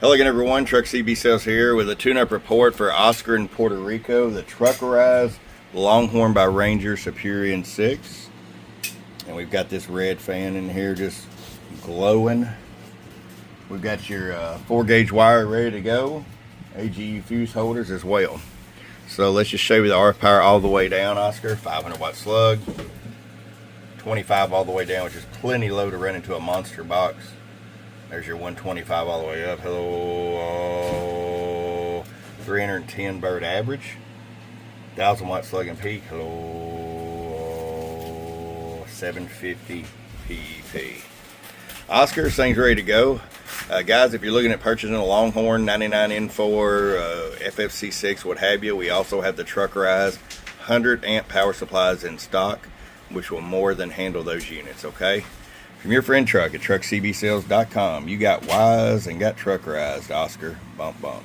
Hello again, everyone. Truck CB Sales here with a tune-up report for Oscar in Puerto Rico, the Truckerized Longhorn by Ranger Superior N6. And we've got this red fan in here just glowing. We've got your 4-gauge wire ready to go. AGU fuse holders as well. So let's just show you the RF power all the way down, Oscar. 500 watt slug. 25 all the way down, which is plenty low to run into a monster box. There's your 125 all the way up. Hello. 310 bird average. 1000 watt slug and peak. Hello. 750 PEP. Oscar, this thing's ready to go. Guys, if you're looking at purchasing a Longhorn 99N4, FFC6, what have you, we also have the Truckerized 100 amp power supplies in stock, which will more than handle those units, okay? From your friend Truck at truckcbsales.com, you got wise and got Truckerized, Oscar. Bump, bump.